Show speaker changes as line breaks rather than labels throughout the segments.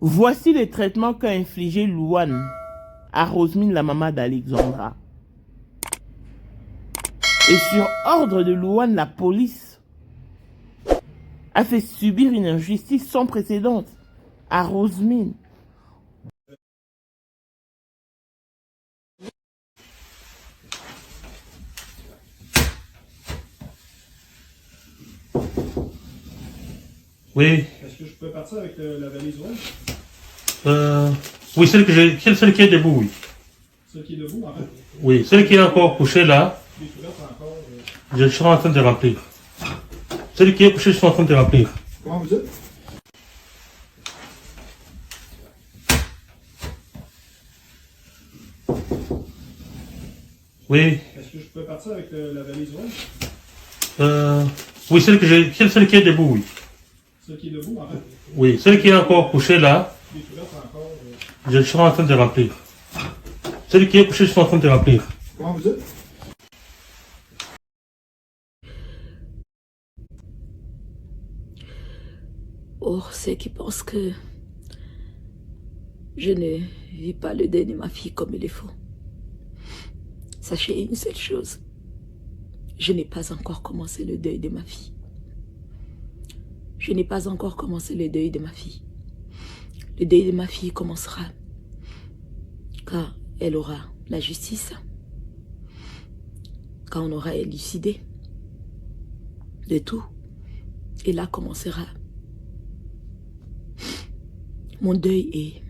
Voici les traitements qu'a infligé Louane à Rosemine, la maman d'Alexandra. Et sur ordre de Louane, la police a fait subir une injustice sans précédent à Rosemine.
Oui.
Est-ce que je peux partir avec la valise rouge?
Oui, celle qui est debout, oui.
Celle qui est debout, en fait?
Oui, celle qui est encore couchée là,
Les couvertes encore.
je suis en train de remplir. Celle qui est couchée, je suis en train de remplir.
Comment vous dites?
Oui.
Est-ce que je peux partir avec la valise rouge?
Oui, celle qui est debout, oui.
Celle qui est debout, en fait?
Oui, celle qui est encore couchée là,
Les couvertes encore.
je suis en train de remplir. Celle qui est couchée, je suis en train de remplir.
Comment vous dites?
Oh, ceux qui pensent que je ne vis pas le deuil de ma fille comme il le faut. Sachez une seule chose. Je n'ai pas encore commencé le deuil de ma fille. Je n'ai pas encore commencé le deuil de ma fille. Le deuil de ma fille commencera quand elle aura la justice, quand on aura élucidé de tout. Et là commencera mon deuil est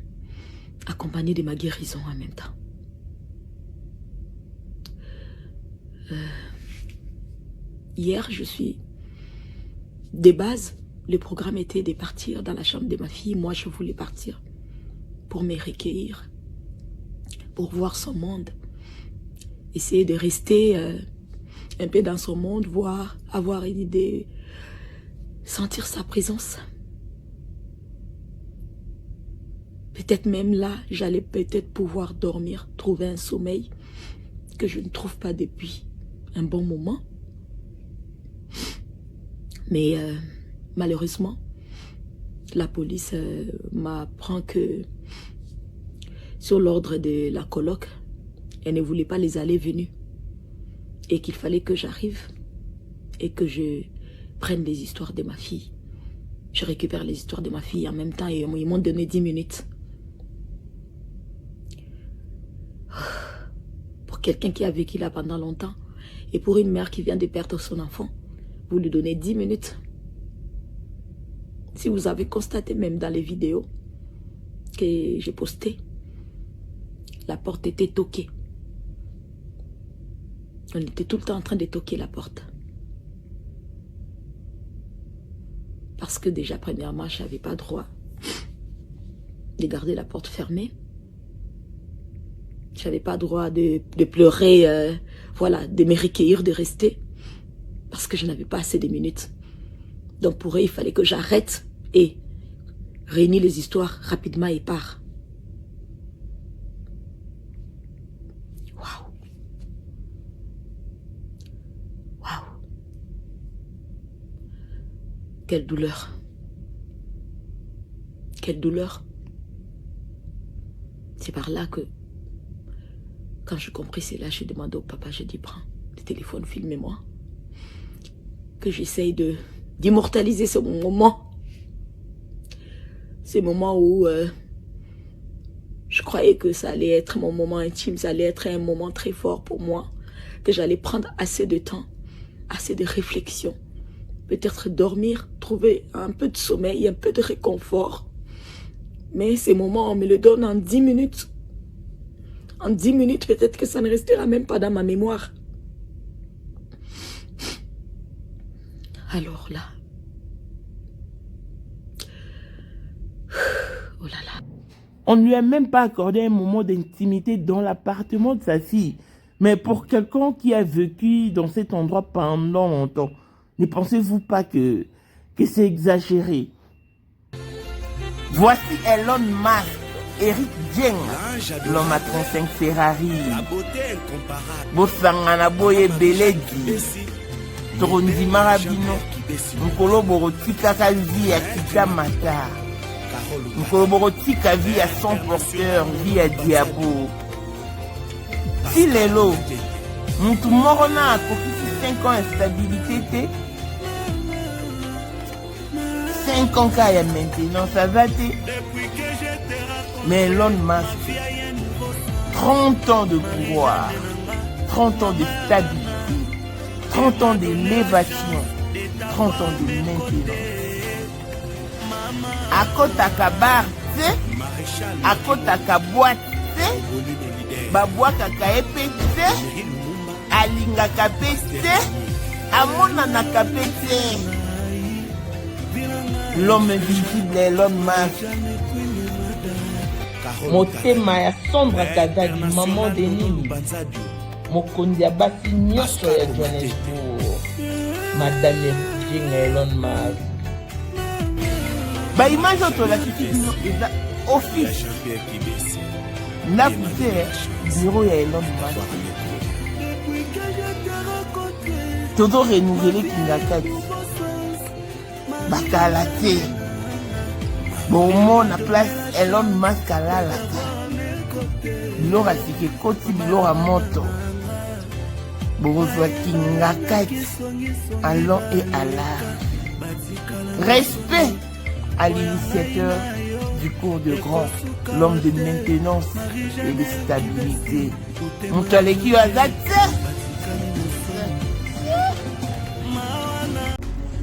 accompagné de ma guérison en même temps. Hier, je suis... De base, le programme était de partir dans la chambre de ma fille. Moi, je voulais partir pour me recueillir, pour voir son monde. Essayer de rester un peu dans son monde, voir, avoir une idée, sentir sa présence. Peut-être même là, j'allais peut-être pouvoir dormir, trouver un sommeil que je ne trouve pas depuis un bon moment. Mais malheureusement, la police m'apprend que sur l'ordre de la coloc, elle ne voulait pas les allées-venues et qu'il fallait que j'arrive et que je prenne les histoires de ma fille. Je récupère les histoires de ma fille en même temps et ils m'ont donné 10 minutes. Pour quelqu'un qui a vécu là pendant longtemps et pour une mère qui vient de perdre son enfant, vous lui donnez 10 minutes. Si vous avez constaté même dans les vidéos que j'ai postées, la porte était toquée. On était tout le temps en train de toquer la porte. Parce que déjà, premièrement, je n'avais pas droit de garder la porte fermée. Je n'avais pas droit de pleurer, voilà, de me recueillir, de rester. Parce que je n'avais pas assez de minutes. Donc pour eux, il fallait que j'arrête et réunir les histoires rapidement et part. Waouh. Waouh. Quelle douleur. Quelle douleur. C'est par là que, quand j'ai compris cela, j'ai demandé au papa, j'ai dit, prends le téléphone, filmez-moi. Que j'essaye d'immortaliser ce moment. Ces moments où je croyais que ça allait être mon moment intime, ça allait être un moment très fort pour moi, que j'allais prendre assez de temps, assez de réflexion, peut-être dormir, trouver un peu de sommeil, un peu de réconfort. Mais ces moments, on me le donne en 10 minutes. En 10 minutes, peut-être que ça ne restera même pas dans ma mémoire. Alors là, oh là là.
On ne lui a même pas accordé un moment d'intimité dans l'appartement de sa fille. Mais pour quelqu'un qui a vécu dans cet endroit pendant longtemps, ne pensez-vous pas que c'est exagéré? Voici Elon Musk, Eric Dieng, l'homme à 35 Ferrari. Bosangana boye beledi. Torondimara bino. Nkolo borotika kazi ya kita mata. Mkolobokotika vie à son porteur, vie à diabo. Si lelo, mutu moko na akokisi 5 ans instabilité te, 5 ans ka ya maintenant, ça va te. Mais Elon Musk, 30 ans de pouvoir, 30 ans de stabilité, 30 ans d'élévation, 30 ans de maintenance. Akotaka bar te, akotaka boîte te, babwakaka epe te, alingaka pe te, amonanaka pe te. L'homme invisible Elon Musk. Motema ya sombre Kazadi, maman de Nini, mokonzi ya basi nyonso ya Johannesburg, madame Jing Elon Musk. Ba image oyo tolakisi bino eza office ndako te bureau ya Elon Musk. Todo renouveler kingakati bakala te. Bon, na place Elon Musk alalaka. Bilora sike koti bilora moto. Bokozwa kingakati à long et à large. Respect à l'initiateur du cours de grand, l'homme de maintenance et de stabilité. Moutaleki Azate.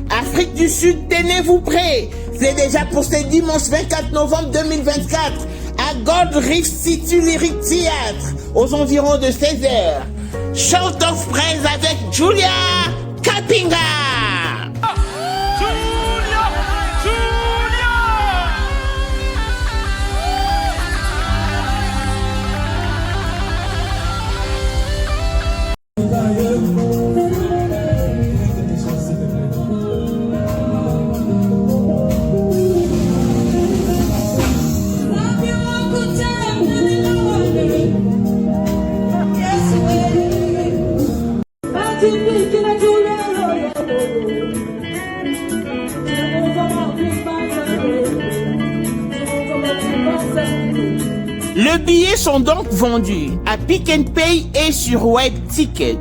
Afrique du Sud, tenez-vous prêts. C'est déjà pour ce dimanche 24 novembre 2024 à Gold Reef City Lyric Theatre aux environs de 16h. Shout of praise avec Julia Kapinga. Les billets sont donc vendus à Pick n Pay et sur Web Ticket.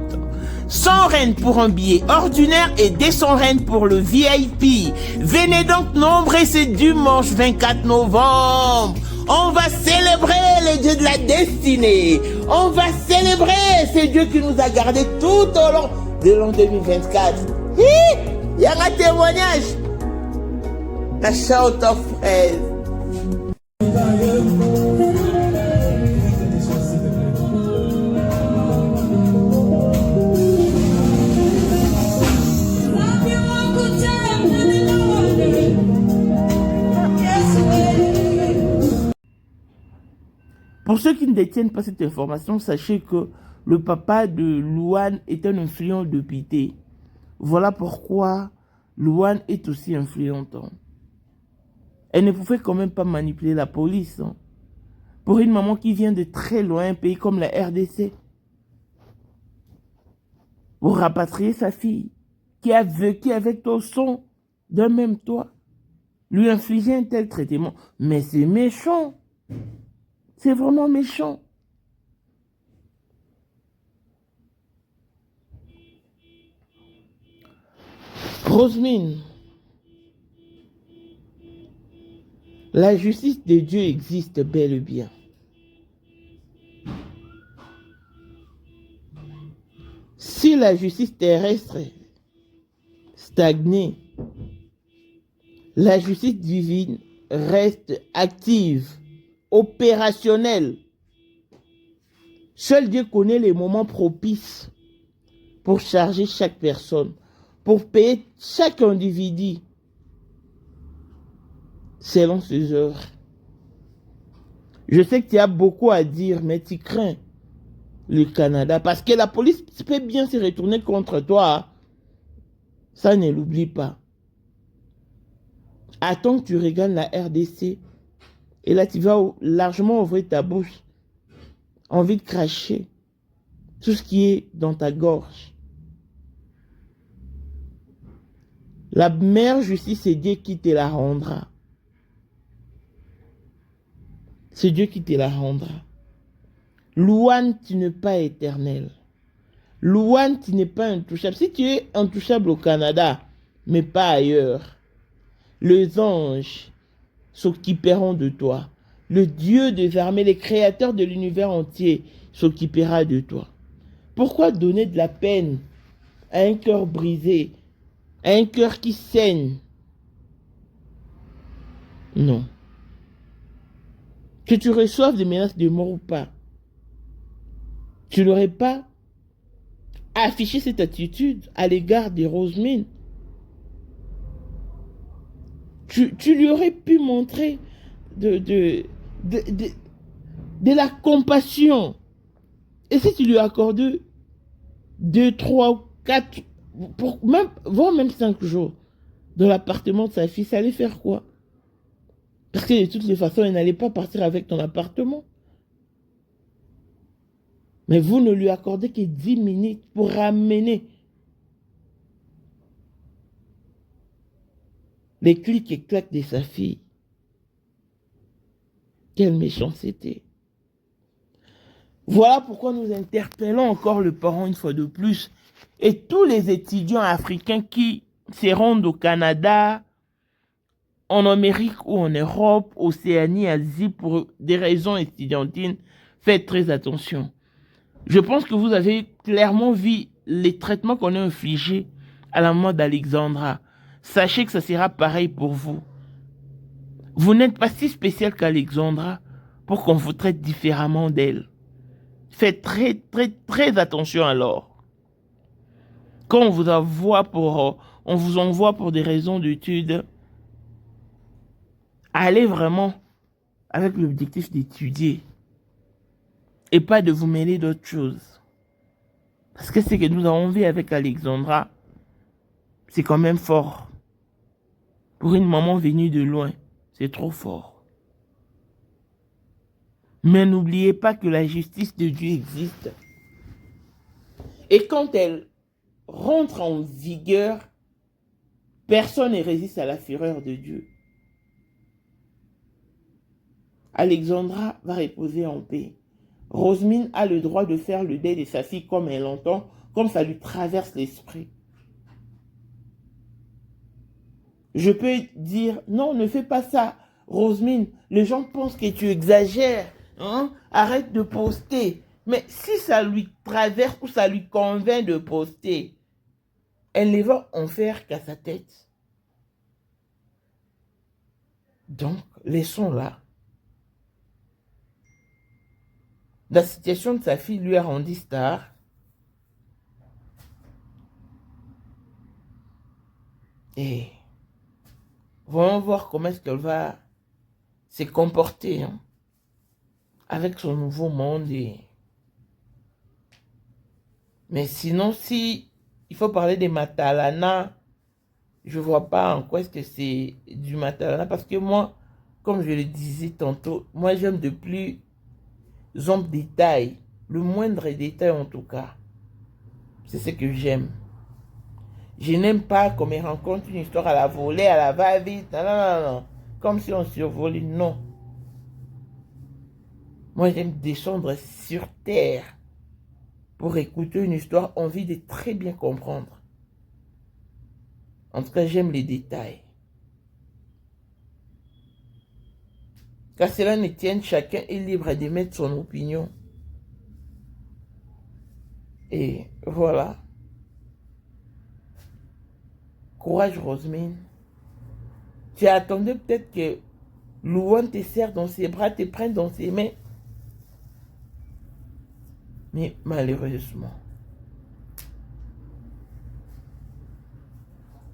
100 rennes pour un billet ordinaire et 200 rennes pour le VIP. Venez donc nombreux ce dimanche 24 novembre. On va célébrer le Dieu de la destinée. On va célébrer ce Dieu qui nous a gardés tout au long de l'an 2024. Il y a un témoignage. La shout of praise. Pour ceux qui ne détiennent pas cette information, sachez que le papa de Louane est un influent de Pité. Voilà pourquoi Louane est aussi influente. Elle ne pouvait quand même pas manipuler la police. Pour une maman qui vient de très loin, un pays comme la RDC. Pour rapatrier sa fille, qui a vécu avec toi au son d'un même toit. Lui infliger un tel traitement. Mais c'est méchant. C'est vraiment méchant. Rosemine, la justice de Dieu existe bel et bien. Si la justice terrestre stagne, la justice divine reste active, opérationnelle. Seul Dieu connaît les moments propices pour charger chaque personne, pour payer chaque individu selon ses œuvres. Je sais que tu as beaucoup à dire, mais tu crains le Canada parce que la police peut bien se retourner contre toi. Ça, ne l'oublie pas. Attends que tu regardes la RDC et là tu vas largement ouvrir ta bouche, envie de cracher tout ce qui est dans ta gorge. La meilleure justice, c'est Dieu qui te la rendra. c'est Dieu qui te la rendra. Louane, tu n'es pas éternel. Louane, tu n'es pas intouchable. Si tu es intouchable au Canada, mais pas ailleurs, les anges s'occuperont de toi. Le Dieu des armées, les créateurs de l'univers entier, s'occupera de toi. Pourquoi donner de la peine à un cœur brisé, à un cœur qui saigne? Non. Que tu reçoives des menaces de mort ou pas, tu n'aurais pas affiché cette attitude à l'égard de Rosemine. Tu lui aurais pu montrer de la compassion. Et si tu lui accordes 2, 3, 4, voire même 5 jours dans l'appartement de sa fille, ça allait faire quoi? Parce que de toutes les façons, elle n'allait pas partir avec ton appartement. Mais vous ne lui accordez que 10 minutes pour ramener les clics et claques de sa fille. Quelle méchanceté. Voilà pourquoi nous interpellons encore le parent une fois de plus et tous les étudiants africains qui se rendent au Canada, en Amérique ou en Europe, Océanie, Asie, pour des raisons étudiantines, faites très attention. Je pense que vous avez clairement vu les traitements qu'on a infligés à la maman d'Alexandra. Sachez que ça sera pareil pour vous. Vous n'êtes pas si spécial qu'Alexandra pour qu'on vous traite différemment d'elle. Faites très, très, très attention alors. Quand on vous envoie pour des raisons d'études, allez vraiment avec l'objectif d'étudier et pas de vous mêler d'autres choses. Parce que ce que nous avons vu avec Alexandra, c'est quand même fort. Pour une maman venue de loin, c'est trop fort. Mais n'oubliez pas que la justice de Dieu existe. Et quand elle rentre en vigueur, personne ne résiste à la fureur de Dieu. Alexandra va reposer en paix. Rosemine a le droit de faire le deuil de sa fille comme elle l'entend, comme ça lui traverse l'esprit. Je peux dire, non, ne fais pas ça, Rosemine. Les gens pensent que tu exagères. Hein? Arrête de poster. Mais si ça lui traverse ou ça lui convainc de poster, elle ne va en faire qu'à sa tête. Donc, laissons-la. La situation de sa fille lui a rendu star. Et voyons voir comment est-ce qu'elle va se comporter hein, avec son nouveau monde. Mais sinon, si il faut parler des Matalana, je ne vois pas en quoi est-ce que c'est du Matalana. Parce que moi, comme je le disais tantôt, moi j'aime de plus en détail, le moindre détail en tout cas. C'est ce que j'aime. Je n'aime pas qu'on me rencontre une histoire à la volée, à la va-vite, non. Comme si on survolait, non. Moi, j'aime descendre sur terre pour écouter une histoire, envie de très bien comprendre. En tout cas, j'aime les détails. Car cela ne tienne, chacun est libre d'émettre son opinion. Et voilà. Courage, Rosemine. Tu attendais peut-être que Louane te serre dans ses bras, te prenne dans ses mains. Mais malheureusement,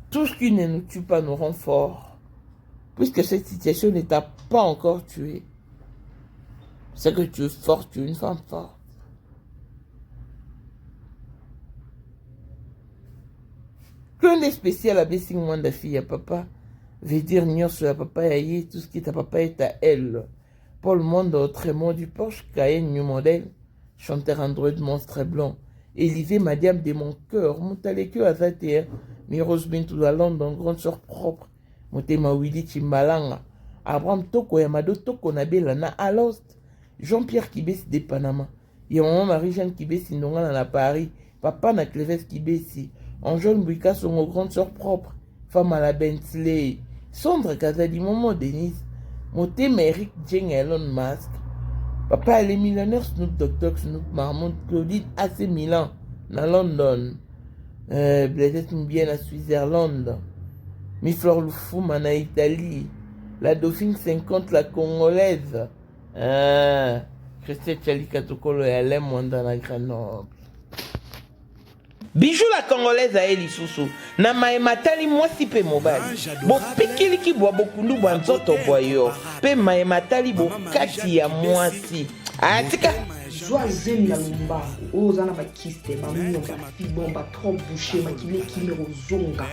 tout ce qui ne nous tue pas nous rend forts. Puisque cette situation ne t'a pas encore tué. C'est que tu es forte, tu es une femme forte. Qu'un est spécial à Bessing Mwanda fille à papa veut dire Nyos à papa et tout ce qui est à papa est à elle. Paul Monde autrement du Porsche Cayenne New Model, chanteur Android monstre blanc. Élisée Madiam de mon cœur, Moutaleke à Zatea, mi Rosebin tout la Londres, grande sœur propre. Motema Willy Chimbalanga, Abraham Toko Yamado Toko Nabelana à Lost. Jean-Pierre Kibesi de Panama. Il y a maman Marie-Jeanne Kibesi Ndongana à Paris. Papa na Cléves Kibesi. Anjol Mbouika son grande soeur propre. Femme à la Bentley. Sondre Kazadi Momo Denise. Moté Eric Jeng Elon Musk. Papa elle est millionnaire Snoop Dogg Snoop Marmont Claudine AC Milan. Na London. Blaise bien à Switzerland. Mi Fleur Lufuma na Italie. La Dauphine 50, la Congolaise. Christelle Chalika Tokolo et Alain Mwanda na Grenoble. Bijou la Congolaise à Eli Soussou. Na maematali mwasi pe mobali. Bo pikiliki bwa bokundu bwa nzoto boyo. Pe maematali bo kati ya mwasi. Atika.
Zwa zemi na lumba. Ozana ba kiste, ba mnyonga, fibon, ba trop bouché, ma kile kimero zonga.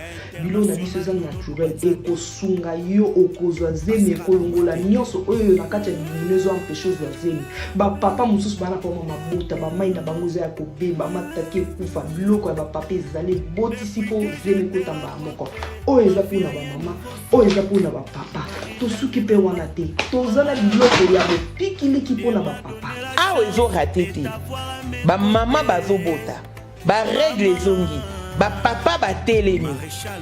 Bilo na biso zan naturel. Eko sunga yo okozwa zemi kolongola nyonso oyo na kati ya binezo empêcher zwa zemi. Ba papa mususu bana pa mama bota, ba mai na bangoza ya kobeba, matake kufa biloko ya ba papa ezali botisi po zemi kotamba moko. Oyo eza pona ba mama, oyo eza pona ba papa. Tosuki pe wana te. Tozala biloko ya bopikiliki pona ba papa.
Awa ezo raté te. Ba mama bazobota. Ba règle ezongi. Ba papa batelemi.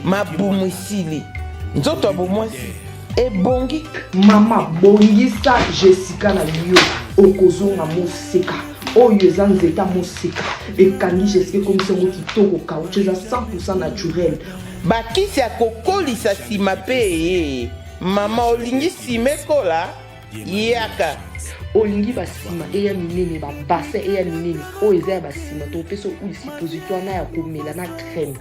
Mabumwisili. Nzoto abomwasi. Ebongi.
Mama bongisa Jessica na yo. Okozonga moseka. Oyo eza nzeta moseka. Ekangi Jessica comme songo kitoko kauche eza 100% naturel.
Bakisi ya kokolisa sima pe. Mama olingi simekola. Yaka.
Olingi basima eya minene ba bassin eya minene o eza basima to peso ou suppositoire na ya komela na crème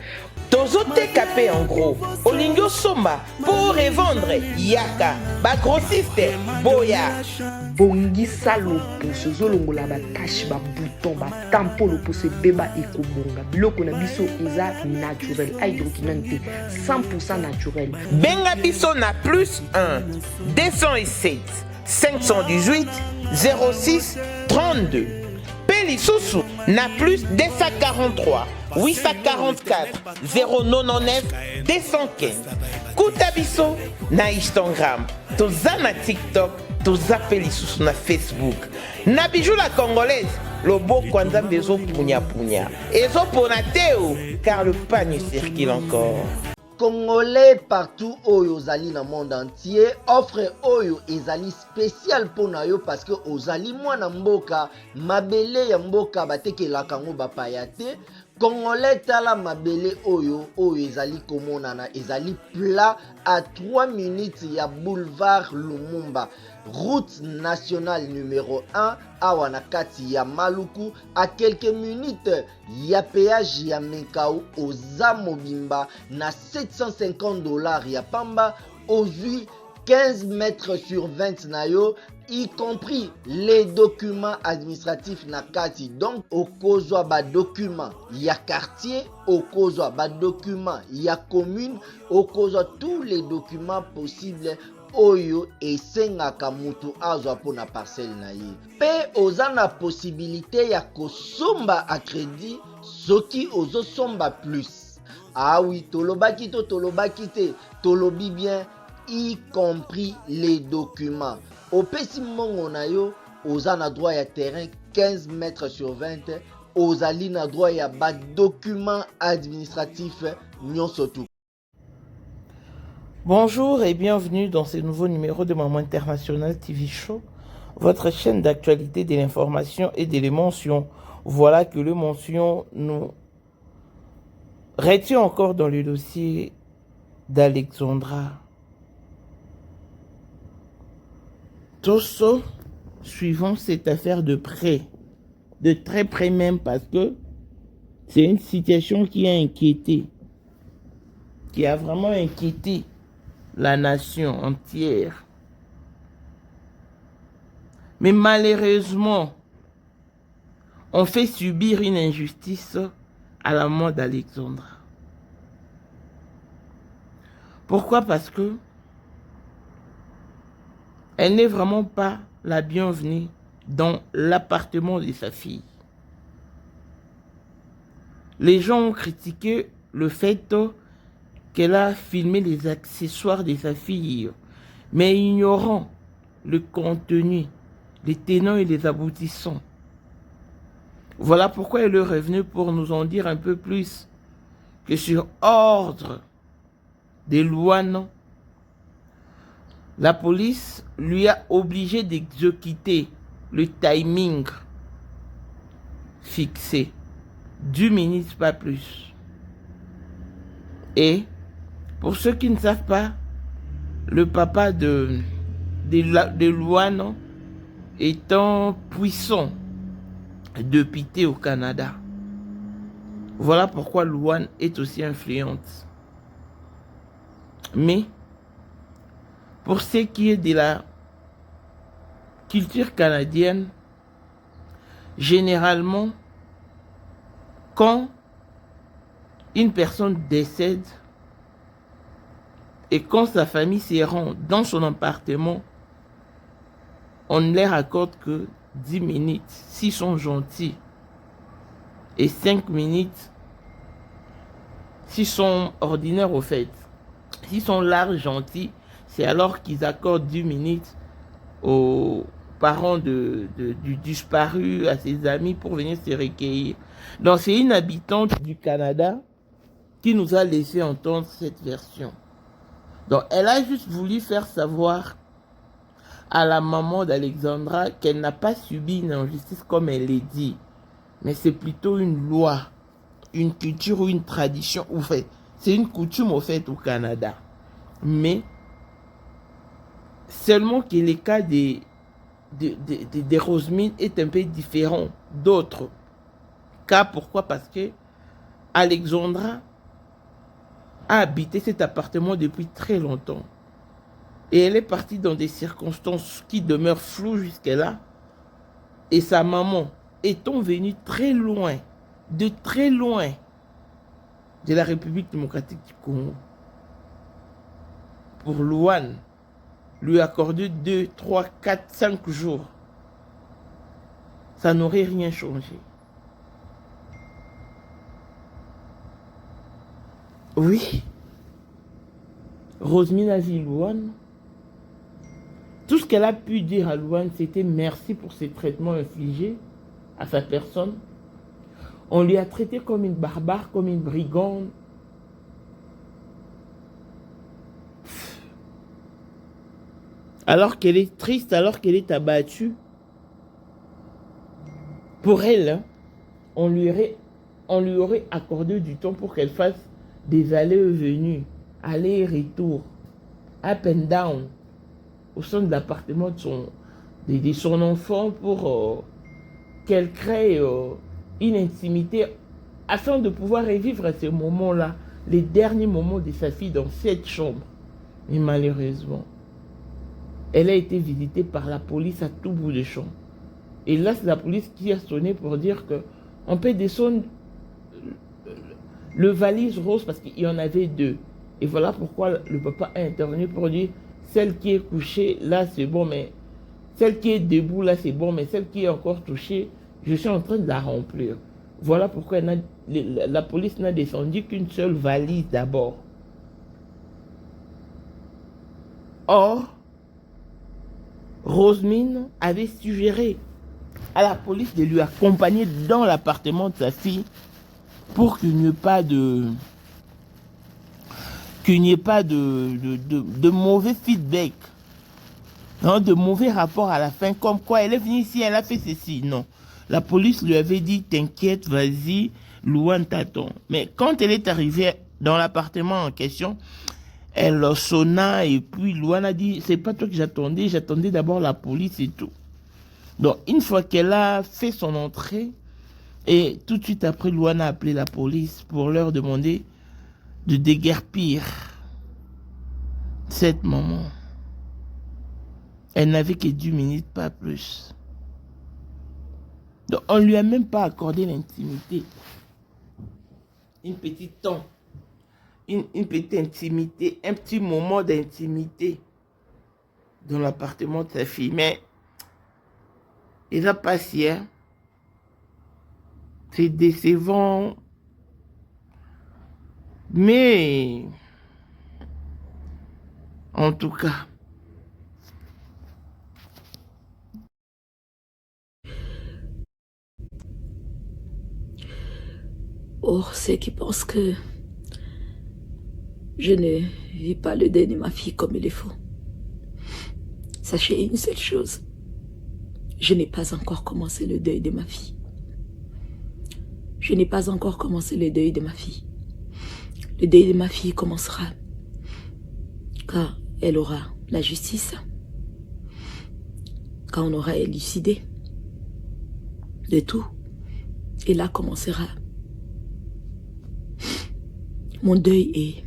tozoteka pe en gros olingi osomba pour revendre yaka ba grossiste boya
bongisa loposo zolongola ba tache ba bouton ba tampo loposo beba ekobonga biloko na biso eza naturel hydroquinone 100% naturel
benga biso na plus 1 207 518 06 32. Pélissousou na plus 243 844 099 215. Koutabiso na Instagram, toza na TikTok, toza Pélissousou na Facebook. Na bijou la Congolaise, lobo kwanza bezo punya punya. Ezo ponateo, car le pagne circule encore.
Congolais partout oyo ozali na monde entier offre oyo ezali spécial pona yo parce que ozali mwana mboka mabele ya mboka batekelaka ngo bapaya te Congolais tala mabele oyo ezali komonana ezali plat à 3 minutes ya boulevard Lumumba route nationale numéro 1 awa na kati ya Maluku à quelques minutes ya péage ya Menkau oza mobimba na $750 ya pamba ozwi 15 mètres sur 20 na yo y compris les documents administratifs na kati donc okozwa ba documents ya quartier okozwa ba documents ya commune okozwa tous les documents possibles oyo esengaka mutu azwa pona parcelle na ye pe oza na possibilité ya kosomba a crédit soki ozosomba plus ah oui tolobaki to tolobaki te tolobi bien y compris les documents opesi mbongo na yo oza na droit ya terrain 15 mètres sur 20 ozali na droit ya ba documents administratifs nyonso tu.
Bonjour et bienvenue dans ce nouveau numéro de Maman International TV Show, votre chaîne d'actualité, de l'information et de l'émotion. Voilà que le mention nous retient encore dans le dossier d'Alexandra. Tous suivons cette affaire de près, de très près même, parce que c'est une situation qui a inquiété, qui a vraiment inquiété la nation entière. Mais malheureusement, on fait subir une injustice à la mort d'Alexandra. Pourquoi? Parce que elle n'est vraiment pas la bienvenue dans l'appartement de sa fille. Les gens ont critiqué le fait qu'elle a filmé les accessoires de sa fille. mais ignorant le contenu, les tenants et les aboutissants. Voilà pourquoi il est revenu pour nous en dire un peu plus que sur ordre des Luan, la police lui a obligé d'exécuter le timing fixé. 10 minutes, pas plus. Et, pour ceux qui ne savent pas, le papa de Luan étant puissant député au Canada. Voilà pourquoi Luan est aussi influente. Mais, pour ce qui est de la culture canadienne, généralement, quand une personne décède et quand sa famille se rend dans son appartement, on ne leur accorde que 10 minutes s'ils sont gentils et 5 minutes s'ils sont ordinaires au fait. S'ils sont larges, gentils, c'est alors qu'ils accordent 10 minutes aux parents du disparu, à ses amis pour venir se recueillir. Donc c'est une habitante du Canada qui nous a laissé entendre cette version. Donc elle a juste voulu faire savoir à la maman d'Alexandra qu'elle n'a pas subi une injustice comme elle l'a dit. Mais c'est plutôt une loi, une culture ou une tradition. Au fait, c'est une coutume au fait au Canada. Mais seulement que le cas des Rosemine est un peu différent d'autres cas. Pourquoi? Parce que Alexandra a habité cet appartement depuis très longtemps. Et elle est partie dans des circonstances qui demeurent floues jusque-là. Et sa maman, étant venue très loin de la République démocratique du Congo, pour Luan, lui accorder 2, 3, 4, 5 jours, ça n'aurait rien changé. Oui, Rosemine a vu Luan. Tout ce qu'elle a pu dire à Luan, c'était merci pour ses traitements infligés à sa personne. On lui a traité comme une barbare, comme une brigande. Alors qu'elle est triste, alors qu'elle est abattue. Pour elle, hein, on lui aurait accordé du temps pour qu'elle fasse des allées et venues, aller et retour, up and down, au sein de l'appartement de son enfant pour qu'elle crée une intimité afin de pouvoir revivre ces moments-là, les derniers moments de sa fille dans cette chambre. Mais malheureusement, elle a été visitée par la police à tout bout de champ. Et là, c'est la police qui a sonné pour dire qu'on peut descendre le valise rose parce qu'il y en avait 2. Et voilà pourquoi le papa a intervenu pour dire celle qui est couchée, là c'est bon, mais celle qui est debout, là c'est bon, mais celle qui est encore touchée, je suis en train de la remplir. Voilà pourquoi la police n'a descendu qu'une seule valise d'abord. Or, Rosemine avait suggéré à la police de lui accompagner dans l'appartement de sa fille pour qu'il n'y ait pas de mauvais feedback, non, de mauvais rapports à la fin, comme quoi elle est venue ici, elle a fait ceci. Non, la police lui avait dit t'inquiète, vas-y, Luan t'attend. Mais quand elle est arrivée dans l'appartement en question, elle sonna et puis Luan a dit c'est pas toi que j'attendais d'abord la police et tout. Donc une fois qu'elle a fait son entrée, et tout de suite après, Luan a appelé la police pour leur demander de déguerpir cette maman. Elle n'avait que 10 minutes, pas plus. Donc on ne lui a même pas accordé l'intimité. Une petite temps. Une petite intimité, un petit moment d'intimité dans l'appartement de sa fille. Mais il a passé, hein. C'est décevant. Mais en tout cas,
Or, ceux qui pensent que je ne vis pas le deuil de ma fille comme il faut. Sachez une seule chose. Je n'ai pas encore commencé le deuil de ma fille. Je n'ai pas encore commencé le deuil de ma fille. Le deuil de ma fille commencera quand elle aura la justice, quand on aura élucidé de tout. Et là commencera mon deuil est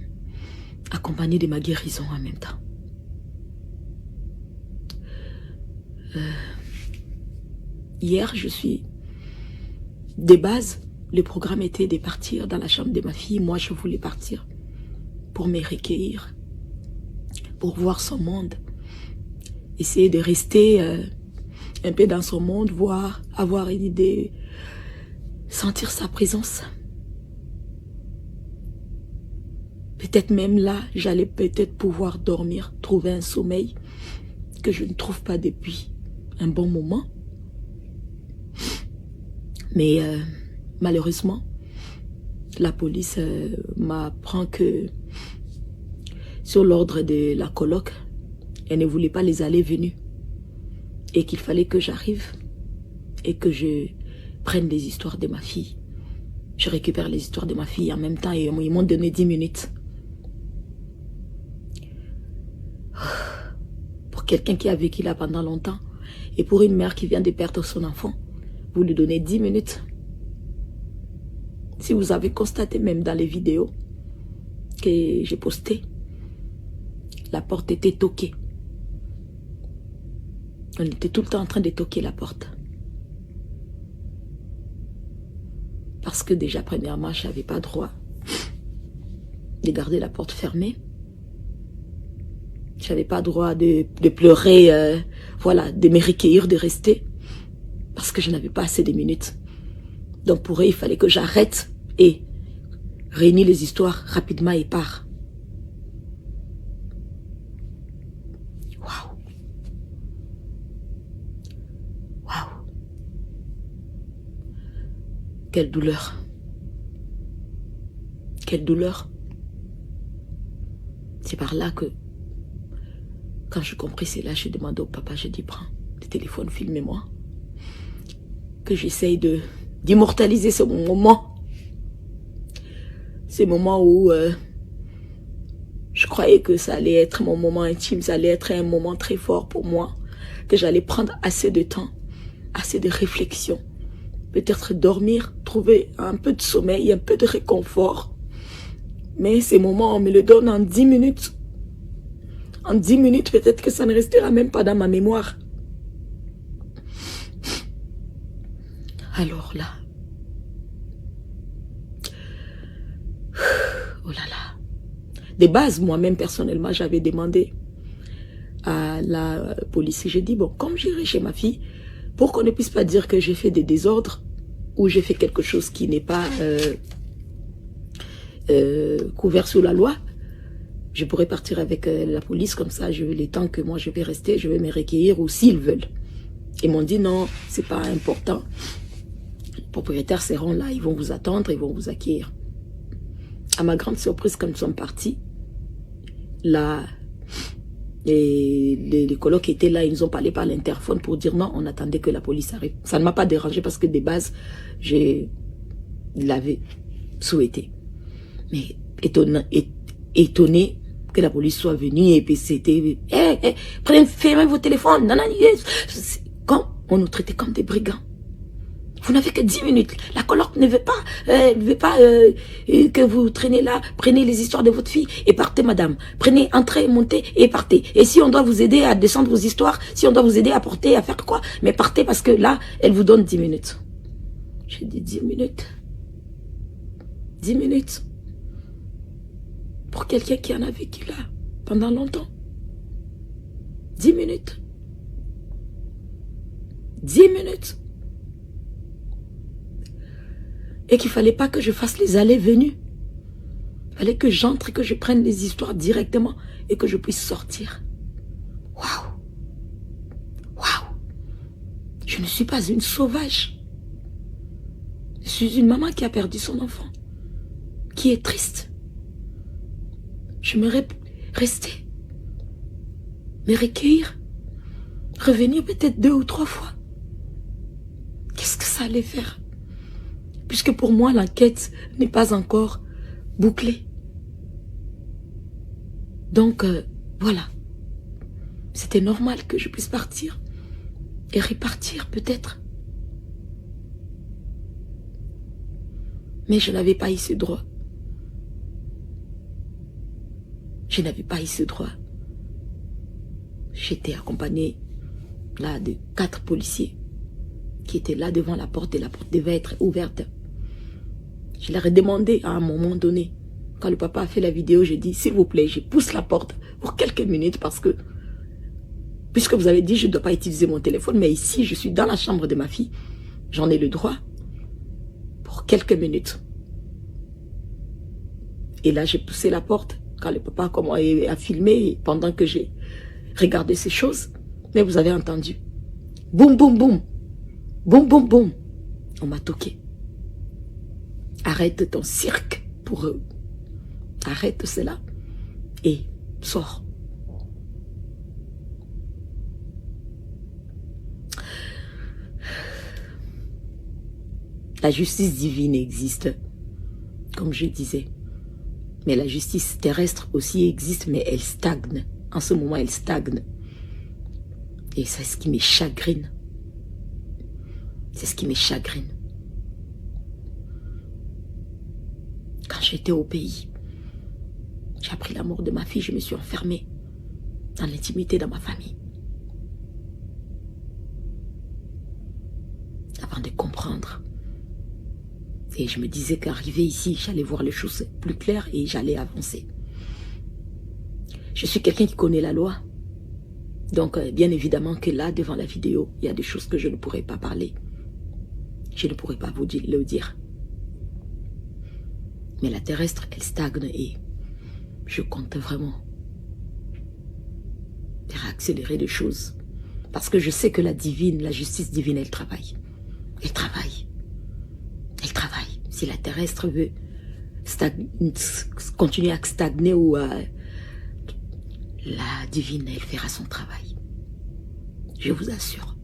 accompagné de ma guérison en même temps. Hier, de base, le programme était de partir dans la chambre de ma fille. Moi, je voulais partir pour me recueillir, pour voir son monde, essayer de rester un peu dans son monde, voir, avoir une idée, sentir sa présence. Peut-être même là, j'allais peut-être pouvoir dormir, trouver un sommeil que je ne trouve pas depuis un bon moment. Mais malheureusement, la police m'apprend que sur l'ordre de la coloc, elle ne voulait pas les allées-venues et qu'il fallait que j'arrive et que je prenne les histoires de ma fille. Je récupère les histoires de ma fille en même temps et ils m'ont donné 10 minutes. Pour quelqu'un qui a vécu là pendant longtemps et pour une mère qui vient de perdre son enfant, vous lui donnez 10 minutes. Si vous avez constaté même dans les vidéos que j'ai postées, la porte était toquée. On était tout le temps en train de toquer la porte. Parce que déjà, premièrement, je n'avais pas droit de garder la porte fermée. Je n'avais pas droit de pleurer, voilà, de me recueillir, de rester. Parce que je n'avais pas assez de minutes. Donc pour eux, il fallait que j'arrête et réunir les histoires rapidement et part. Waouh. Waouh. Quelle douleur. Quelle douleur. C'est par là que, quand je compris cela, je demandé au papa, je dis, prends le téléphone, filmez-moi. Que j'essaye d'immortaliser ce moment. Ces moments où je croyais que ça allait être mon moment intime, ça allait être un moment très fort pour moi, que j'allais prendre assez de temps, assez de réflexion, peut-être dormir, trouver un peu de sommeil, un peu de réconfort. Mais ces moments, on me le donne en 10 minutes. En 10 minutes, peut-être que ça ne restera même pas dans ma mémoire. Alors là, oh là là, de base, moi-même personnellement, j'avais demandé à la police, j'ai dit, bon, comme j'irai chez ma fille, pour qu'on ne puisse pas dire que j'ai fait des désordres ou j'ai fait quelque chose qui n'est pas couvert sous la loi, je pourrais partir avec la police, comme ça, les temps que moi je vais rester, je vais me recueillir ou s'ils veulent. Ils m'ont dit non, c'est pas important. Les propriétaires seront là, ils vont vous attendre, ils vont vous accueillir. À ma grande surprise, quand nous sommes partis, là, les colocs étaient là, ils nous ont parlé par l'interphone pour dire non, on attendait que la police arrive. Ça ne m'a pas dérangé parce que de base, je l'avais souhaité. Mais étonné que la police soit venue et puis c'était fermez vos téléphones. Non, non, quand on nous traitait comme des brigands. Vous n'avez que 10 minutes. La coloc ne veut pas, que vous traînez là. Prenez les histoires de votre fille et partez, madame. Prenez, entrez, montez et partez. Et si on doit vous aider à descendre vos histoires, si on doit vous aider à porter, à faire quoi, mais partez parce que là, elle vous donne 10 minutes. J'ai dit 10 minutes. 10 minutes. Pour quelqu'un qui en a vécu là pendant longtemps. 10 minutes. 10 minutes. Et qu'il ne fallait pas que je fasse les allées-venues. Il fallait que j'entre et que je prenne les histoires directement et que je puisse sortir. Waouh! Waouh! Je ne suis pas une sauvage. Je suis une maman qui a perdu son enfant. qui est triste. J'aimerais rester, me recueillir, revenir peut-être 2 ou 3 fois. Qu'est-ce que ça allait faire? Puisque pour moi, l'enquête n'est pas encore bouclée. Donc, voilà. C'était normal que je puisse partir et repartir peut-être. Mais je n'avais pas eu ce droit. Je n'avais pas eu ce droit. J'étais accompagnée là de 4 policiers qui étaient là devant la porte et la porte devait être ouverte. Je leur ai demandé à un moment donné, quand le papa a fait la vidéo, j'ai dit, s'il vous plaît, je pousse la porte pour quelques minutes parce que, puisque vous avez dit, je ne dois pas utiliser mon téléphone, mais ici, je suis dans la chambre de ma fille, j'en ai le droit pour quelques minutes. Et là, j'ai poussé la porte quand le papa a filmé pendant que j'ai regardé ces choses. Mais vous avez entendu. Boum, boum, boum. Boum, boum, boum. On m'a toqué. Arrête ton cirque pour eux. Arrête cela et sors. La justice divine existe, comme je disais. Mais la justice terrestre aussi existe, mais elle stagne. En ce moment, elle stagne. Et c'est ce qui me chagrine. C'est ce qui me chagrine. Quand j'étais au pays, j'ai appris la mort de ma fille, je me suis enfermée dans l'intimité de ma famille. Avant de comprendre. Et je me disais qu'arrivé ici, j'allais voir les choses plus claires et j'allais avancer. Je suis quelqu'un qui connaît la loi. Donc, bien évidemment que là, devant la vidéo, il y a des choses que je ne pourrais pas parler. Je ne pourrais pas vous le dire. Mais la terrestre, elle stagne et je compte vraiment faire accélérer les choses. Parce que je sais que la justice divine, elle travaille. Elle travaille. Elle travaille. Si la terrestre veut continuer à stagner ou la divine, elle fera son travail. Je vous assure.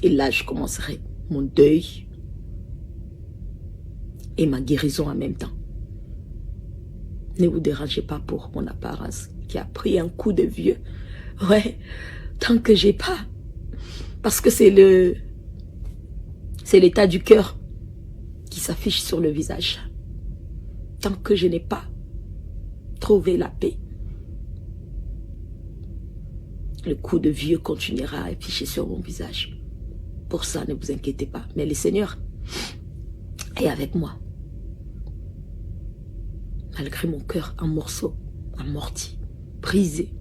Et là, je commencerai mon deuil et ma guérison en même temps. Ne vous dérangez pas pour mon apparence qui a pris un coup de vieux. Ouais, tant que j'ai pas. Parce que c'est l'état du cœur qui s'affiche sur le visage. Tant que je n'ai pas trouvé la paix, le coup de vieux continuera à afficher sur mon visage. Pour ça, ne vous inquiétez pas. Mais le Seigneur est avec moi. Malgré mon cœur en morceaux, amorti, brisé.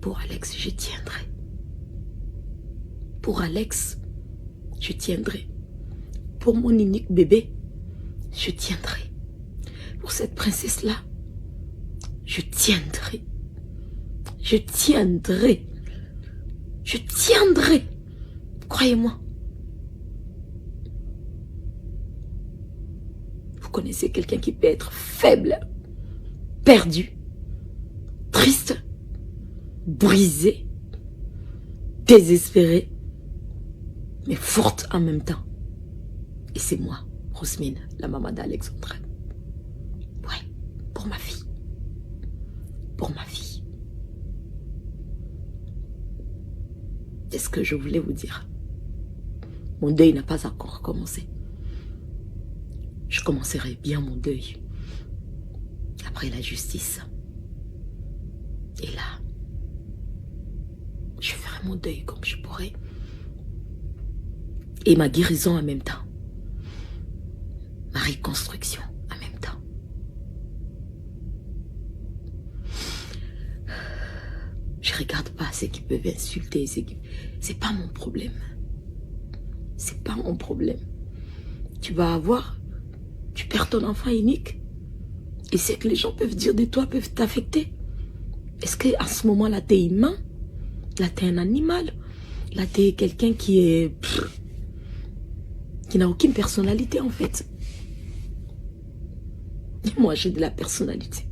Pour Alex, je tiendrai. Pour Alex, je tiendrai. Pour mon unique bébé, je tiendrai. Pour cette princesse-là, je tiendrai. Je tiendrai. Je tiendrai. Croyez-moi. Vous connaissez quelqu'un qui peut être faible, perdu, triste, brisé, désespéré, mais forte en même temps. Et c'est moi, Rosmine, la maman d'Alexandre. Ouais, pour ma fille. Pour ma fille. C'est ce que je voulais vous dire. Mon deuil n'a pas encore commencé. Je commencerai bien mon deuil après la justice. Et là, je ferai mon deuil comme je pourrai. Et ma guérison en même temps. Ma reconstruction en même temps. Je regarde pas ceux qui peuvent insulter. C'est pas mon problème. C'est pas mon problème. Tu perds ton enfant unique. Et ce que les gens peuvent dire de toi peuvent t'affecter. Est-ce qu'à ce moment-là, t'es humain? Là, t'es un animal? Là, t'es quelqu'un qui n'a aucune personnalité, en fait. Et moi, j'ai de la personnalité.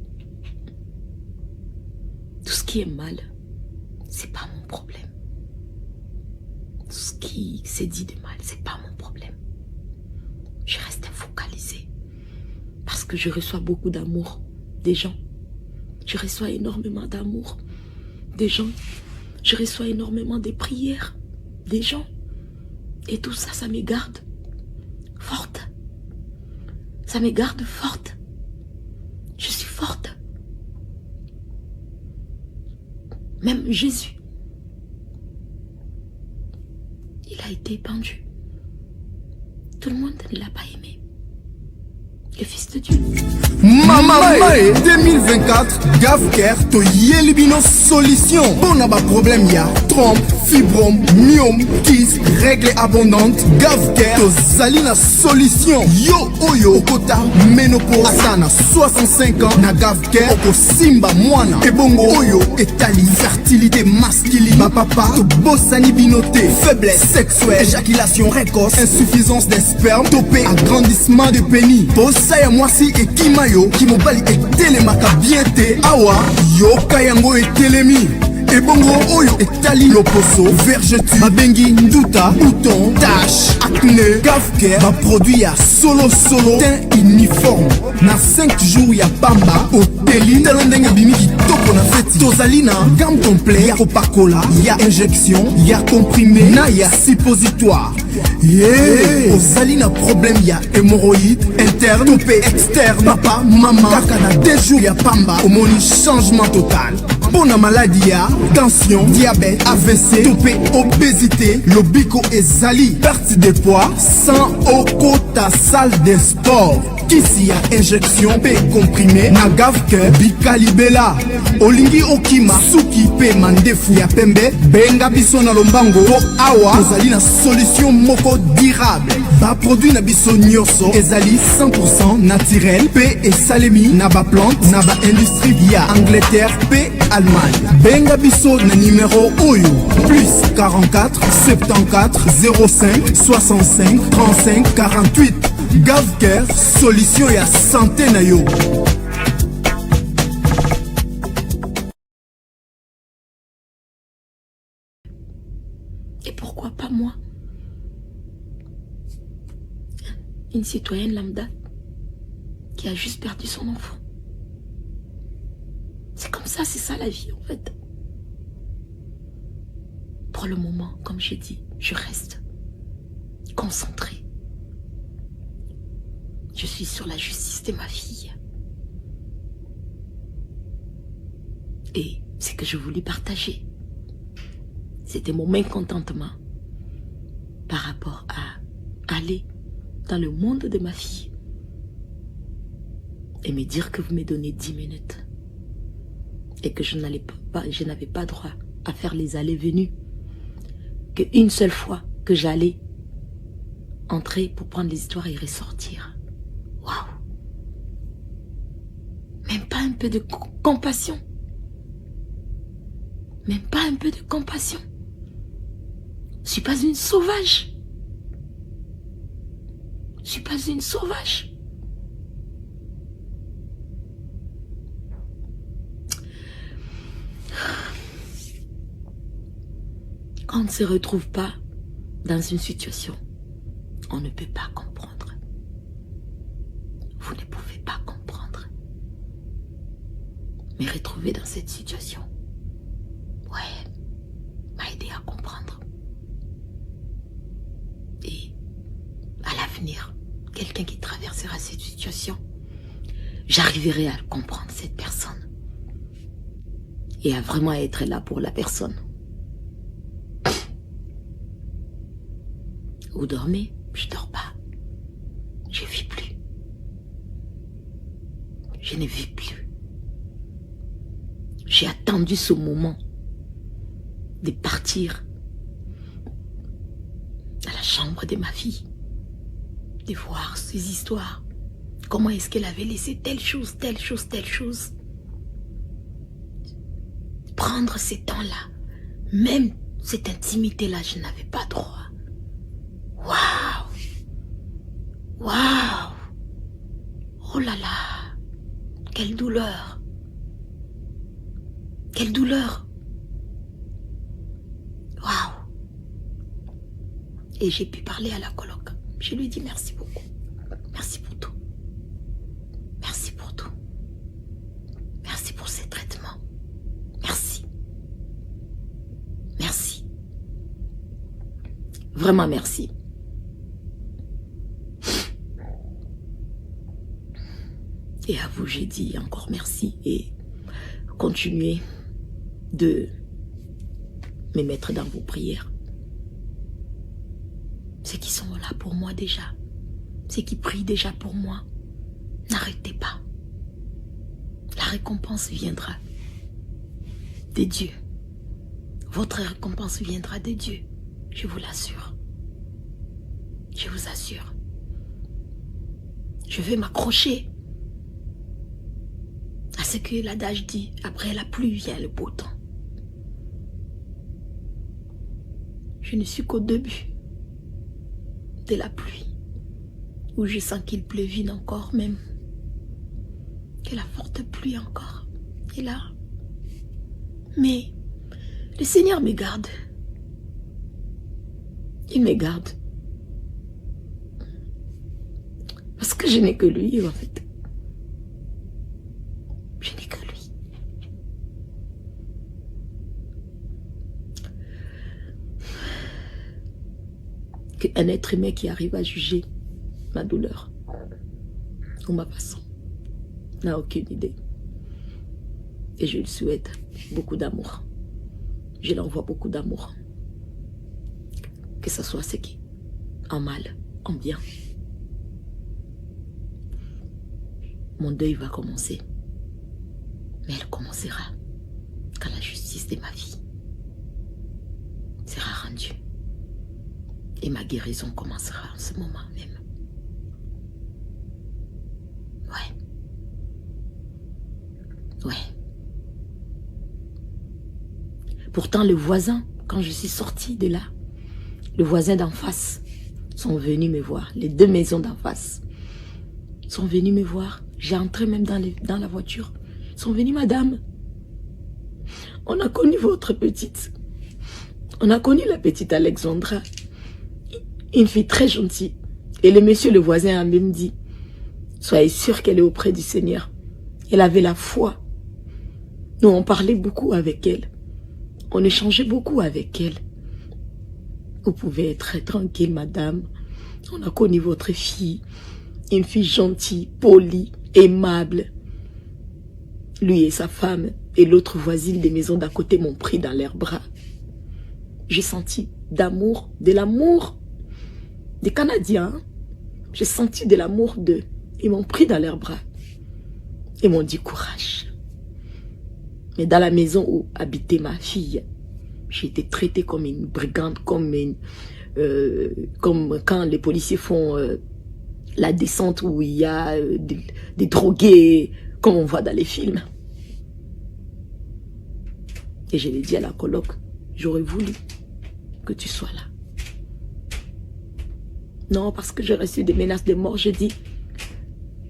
Tout ce qui est mal, c'est pas mon problème. Tout ce qui s'est dit de mal, c'est pas mon problème. Je reste focalisée parce que je reçois beaucoup d'amour des gens. Je reçois énormément d'amour des gens. Je reçois énormément de prières des gens. Et tout ça, ça me garde forte. Ça me garde forte. Je suis forte. Même Jésus, il a été pendu. Tout le monde ne l'a pas aimé. Le Fils de Dieu.
Mama Mae 2024 Gavker to Yelibino solution. Bon a problème ya trompe, fibrome, myome, kyste, règle abondante. Gavker to Zalina solution. Yo oyo okota ménopause asana 65 ans na Gavker oko simba mwana. Ebongo oyo etali fertilité masculine. Ma papa to bossani binoté, faiblesse sexuelle, éjaculation précoce, insuffisance des spermes, topé agrandissement de pénis. Saya mwasi ekimayo kimobali etelemaka bien te awa yoka yango etelemi ebongo oyo etali loposo vergeture babengi nduta bouton tache acné Gavker baproduit ya solo teint uniforme na 5 jours ya pamba oteli tala ndenge bimi kitoko na feti tozali na gamme complet ya kopakola ya injection ya comprimé na ya suppositoire. Yeah. Ozali na problème ya hémorroïde interne topé externe papa mama kaka na 2 jours ya pamba omoni changement total. Pona maladie ya tension, diabète, AVC, topé obésité, lobiko ezali perte de poids sans okota salle de sport. Kisi ya injection pe comprimé na Gavker bikalibela olingi okima suki pe mandefu ya pembe benga biso na lombango po awa ezali na solution moko durable ba produit na biso nyonso ezali 100% naturel pe esalemi na ba plante na ba industrie ya Angleterre pe Allemagne. Benga biso na numéro oyo plus 44 74 05 65 35 48. Gavker, solution ya santé na yo.
Et pourquoi pas moi? Une citoyenne lambda qui a juste perdu son enfant. C'est comme ça, c'est ça la vie en fait. Pour le moment, comme j'ai dit, je reste concentrée. Je suis sur la justice de ma fille. Et ce que je voulais partager, c'était mon mécontentement par rapport à aller dans le monde de ma fille et me dire que vous me donnez 10 minutes et que je n'avais pas droit à faire les allées-venues, qu'une seule fois que j'allais entrer pour prendre les histoires et ressortir. Waouh! Même pas un peu de compassion. Même pas un peu de compassion. Je suis pas une sauvage. Je suis pas une sauvage. Quand on ne se retrouve pas dans une situation, on ne peut pas comprendre. Vous ne pouvez pas comprendre. Me retrouver dans cette situation, ouais, m'a aidé à comprendre. Et à l'avenir, quelqu'un qui traversera cette situation, j'arriverai à comprendre cette personne. Et à vraiment être là pour la personne. Vous dormez? Je dors pas. Je vis plus. Je ne vis plus. J'ai attendu ce moment de partir à la chambre de ma fille, de voir ces histoires. Comment est-ce qu'elle avait laissé telle chose, telle chose, telle chose. Prendre ces temps-là, même cette intimité-là, je n'avais pas droit. Waouh! Waouh! Oh là là! Quelle douleur. Quelle douleur. Waouh. Et j'ai pu parler à la coloc. Je lui ai dit merci beaucoup. Merci pour tout. Merci pour tout. Merci pour ces traitements. Merci. Merci. Vraiment merci. Et à vous, j'ai dit encore merci et continuez de me mettre dans vos prières. Ceux qui sont là pour moi déjà, ceux qui prient déjà pour moi, n'arrêtez pas. La récompense viendra de Dieu. Votre récompense viendra de Dieu, je vous l'assure. Je vous assure. Je vais m'accrocher à ce que l'adage dit, après la pluie vient le beau temps. Je ne suis qu'au début de la pluie, où je sens qu'il pleuvine encore même, que la forte pluie encore est là. Mais le Seigneur me garde. Il me garde. Parce que je n'ai que lui en fait. Je n'ai que lui. Qu'un être humain qui arrive à juger ma douleur ou ma façon n'a aucune idée. Et je lui souhaite beaucoup d'amour. Je lui envoie beaucoup d'amour. Que ce soit ce qui, en mal, en bien. Mon deuil va commencer. Mais elle commencera quand la justice de ma vie sera rendue. Et ma guérison commencera en ce moment même. Ouais. Pourtant, le voisin, quand je suis sortie de là, le voisin d'en face sont venus me voir. Les deux maisons d'en face sont venus me voir. J'ai entré même dans la voiture. Ils sont venus, madame. On a connu votre petite. On a connu la petite Alexandra. Une fille très gentille. Et le monsieur, le voisin, a même dit, soyez sûr qu'elle est auprès du Seigneur. Elle avait la foi. Nous, on parlait beaucoup avec elle. On échangeait beaucoup avec elle. Vous pouvez être tranquille, madame. On a connu votre fille. Une fille gentille, polie, aimable. Lui et sa femme et l'autre voisine des maisons d'à côté m'ont pris dans leurs bras. J'ai senti d'amour, de l'amour des Canadiens. J'ai senti de l'amour d'eux. Ils m'ont pris dans leurs bras. Ils m'ont dit courage. Mais dans la maison où habitait ma fille, j'ai été traitée comme une brigande, comme quand les policiers font la descente où il y a des drogués, comme on voit dans les films. Et je l'ai dit à la coloc, j'aurais voulu que tu sois là. Non, parce que j'ai reçu des menaces de mort, je dis,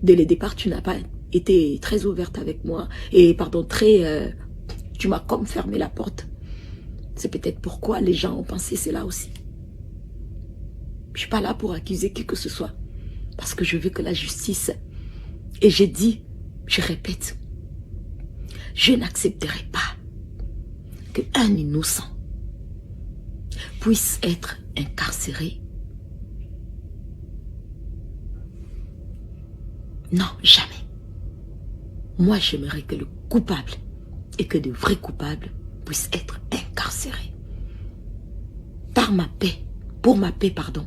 dès le départ, tu n'as pas été très ouverte avec moi. Et pardon, tu m'as comme fermé la porte. C'est peut-être pourquoi les gens ont pensé cela aussi. Je ne suis pas là pour accuser qui que ce soit. Parce que je veux que la justice... Et j'ai dit, je répète, je n'accepterai pas qu'un innocent puisse être incarcéré. Non, jamais. Moi, j'aimerais que le coupable et que de vrais coupables puissent être incarcérés. Par ma paix, pour ma paix, pardon.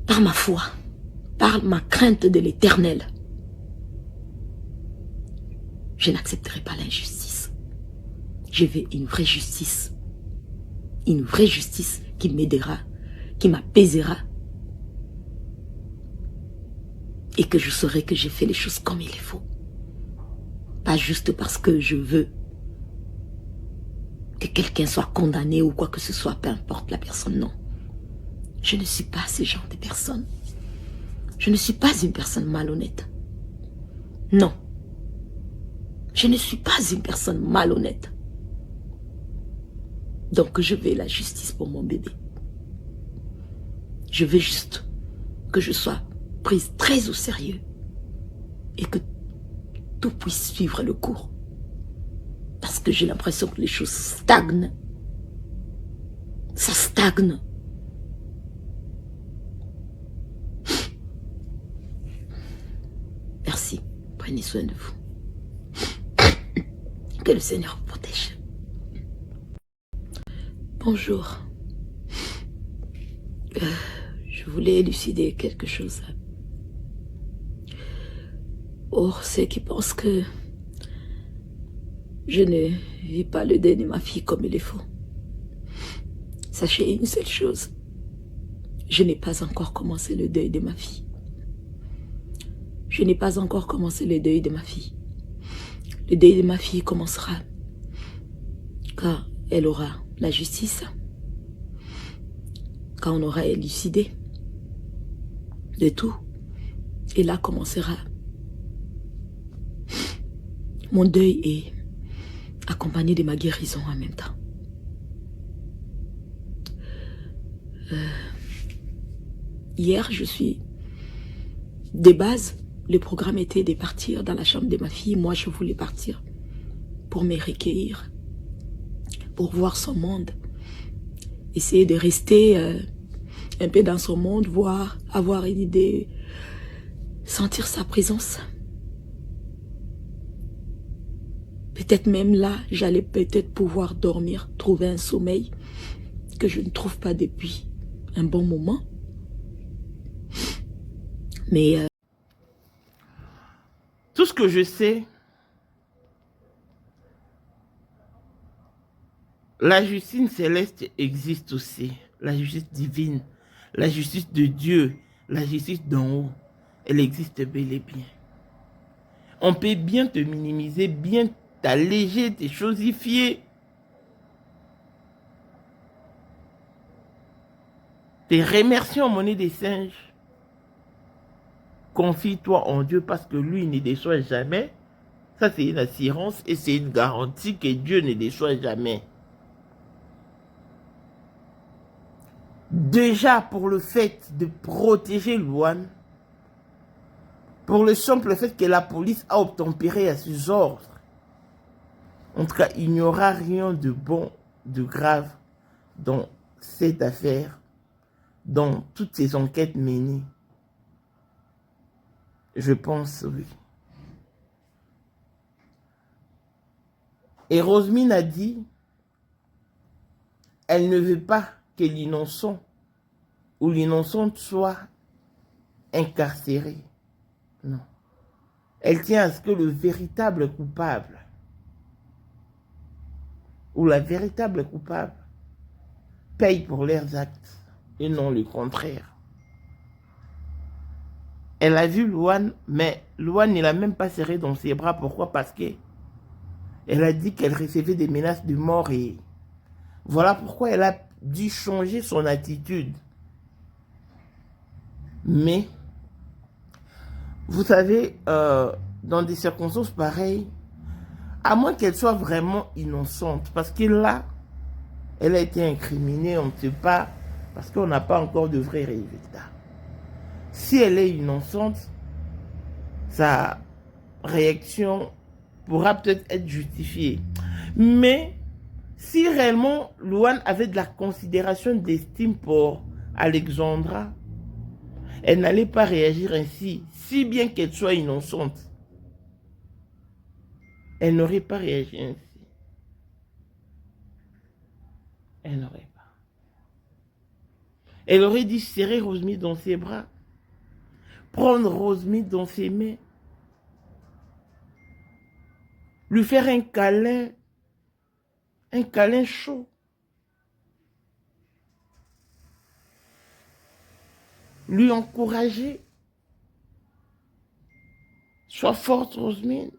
Par ma foi, par ma crainte de l'Éternel. Je n'accepterai pas l'injustice. Je veux une vraie justice. Une vraie justice qui m'aidera, qui m'apaisera. Et que je saurai que j'ai fait les choses comme il faut. Pas juste parce que je veux que quelqu'un soit condamné ou quoi que ce soit, peu importe la personne, non. Je ne suis pas ce genre de personne. Je ne suis pas une personne malhonnête. Non, Je ne suis pas une personne malhonnête. Donc je veux la justice pour mon bébé. Je veux juste que je sois prise très au sérieux et que tout puisse suivre le cours. Parce que j'ai l'impression que les choses stagnent. Ça stagne. Merci. Prenez soin de vous. Que le Seigneur vous protège. Bonjour. Je voulais élucider quelque chose. Pour ceux qui pensent que je ne vis pas le deuil de ma fille comme il est faux. Sachez une seule chose. Je n'ai pas encore commencé le deuil de ma fille. Je n'ai pas encore commencé le deuil de ma fille. Le deuil de ma fille commencera quand elle aura la justice, quand on aura élucidé de tout. Et là commencera mon deuil et accompagné de ma guérison en même temps. Hier, de base, le programme était de partir dans la chambre de ma fille. Moi, je voulais partir pour me recueillir, pour voir son monde, essayer de rester un peu dans son monde, voir, avoir une idée, sentir sa présence. Peut-être même là, j'allais peut-être pouvoir dormir, trouver un sommeil que je ne trouve pas depuis un bon moment. Mais
tout ce que je sais, la justice céleste existe aussi. La justice divine, la justice de Dieu, la justice d'en haut, elle existe bel et bien. On peut bien te minimiser, bien t'alléger, te chosifier, te remercier en monnaie des singes. Confie-toi en Dieu parce que lui ne déçoit jamais. Ça, c'est une assurance et c'est une garantie que Dieu ne déçoit jamais. Déjà, pour le fait de protéger Louane, pour le simple fait que la police a obtempéré à ses ordres, en tout cas, il n'y aura rien de bon, de grave dans cette affaire, dans toutes ces enquêtes menées. Je pense, oui. Et Rosemine a dit, elle ne veut pas que l'innocent ou l'innocente soit incarcéré. Non. Elle tient à ce que le véritable coupable ou la véritable coupable paye pour leurs actes et non le contraire. Elle a vu Louane, mais Louane ne l'a même pas serré dans ses bras. Pourquoi? Parce que elle a dit qu'elle recevait des menaces de mort et voilà pourquoi elle a dû changer son attitude. Mais, vous savez, dans des circonstances pareilles, à moins qu'elle soit vraiment innocente, parce que là, elle a été incriminée, on ne sait pas, parce qu'on n'a pas encore de vrais résultats. Si elle est innocente, sa réaction pourra peut-être être justifiée. Mais si réellement Louane avait de la considération d'estime pour Alexandra, elle n'allait pas réagir ainsi, si bien qu'elle soit innocente. Elle n'aurait pas réagi ainsi. Elle n'aurait pas. Elle aurait dû serrer Rosemary dans ses bras, prendre Rosemary dans ses mains, lui faire un câlin chaud. Lui encourager. Sois forte, Rosemary.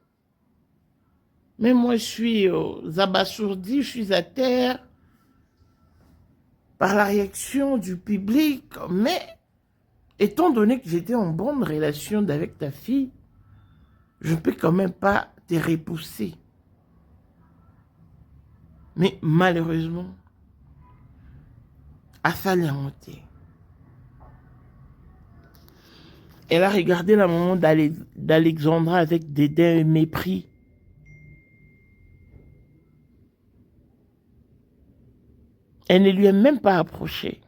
Mais moi, je suis abasourdie, je suis à terre par la réaction du public. Mais, étant donné que j'étais en bonne relation avec ta fille, je ne peux quand même pas te repousser. Mais malheureusement, Asali a monté. Elle a regardé la maman d'Alexandra avec dédain et mépris. Elle ne lui a même pas approché.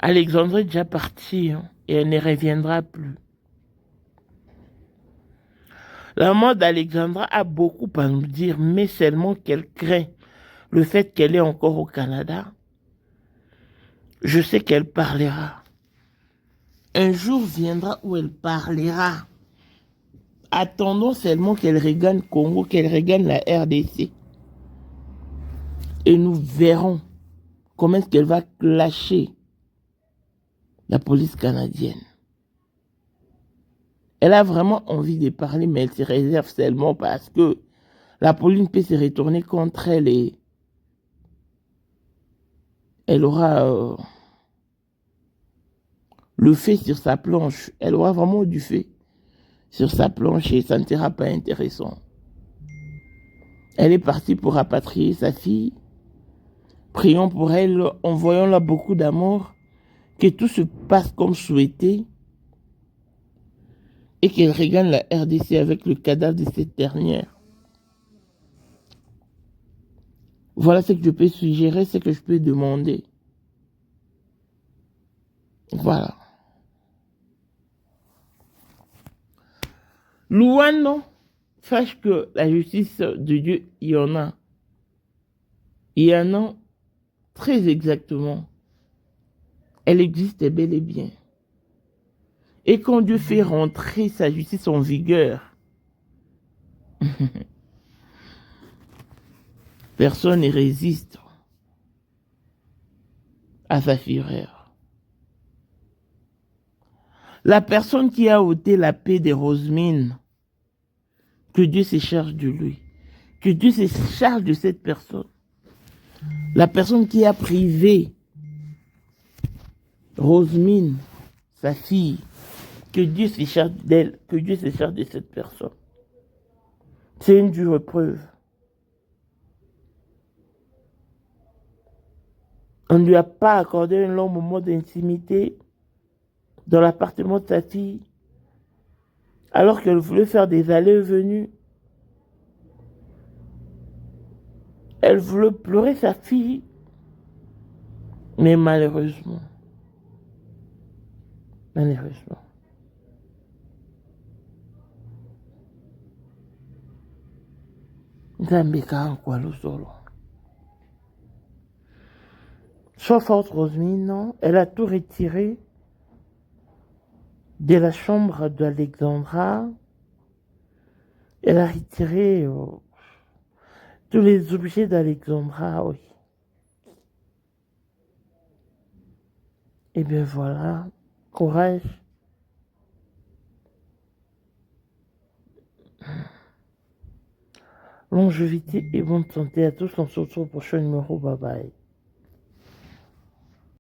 Alexandra est déjà partie, hein, et elle ne reviendra plus. La maman d'Alexandra a beaucoup à nous dire, mais seulement qu'elle craint le fait qu'elle est encore au Canada. Je sais qu'elle parlera. Un jour viendra où elle parlera. Attendons seulement qu'elle regagne Congo, qu'elle regagne la RDC. Et nous verrons comment est-ce qu'elle va clasher la police canadienne. Elle a vraiment envie de parler, mais elle se réserve seulement parce que la police peut se retourner contre elle et elle aura le fait sur sa planche. Elle aura vraiment du fait sur sa planche et ça ne sera pas intéressant. Elle est partie pour rapatrier sa fille. Prions pour elle, envoyons-la beaucoup d'amour, que tout se passe comme souhaité et qu'elle regagne la RDC avec le cadavre de cette dernière. Voilà ce que je peux suggérer, ce que je peux demander. Voilà. Louane, sache que la justice de Dieu, il y en a. Il y en a très exactement. Elle existe bel et bien. Et quand Dieu fait rentrer sa justice en vigueur, personne ne résiste à sa fureur. La personne qui a ôté la paix de Rosemine, que Dieu se charge de lui, que Dieu se charge de cette personne. La personne qui a privé Rosemine, sa fille, que Dieu se charge d'elle, que Dieu se charge de cette personne. C'est une dure preuve. On ne lui a pas accordé un long moment d'intimité dans l'appartement de sa fille, alors qu'elle voulait faire des allées et venues. Elle voulait pleurer sa fille, mais malheureusement, sois forte, Rosemine, non? Elle a tout retiré de la chambre d'Alexandra. Elle a retiré tous les objets d'Alexandra, oui. Et bien voilà, courage. Longévité et bonne santé à tous. On se retrouve au prochain numéro. Bye bye.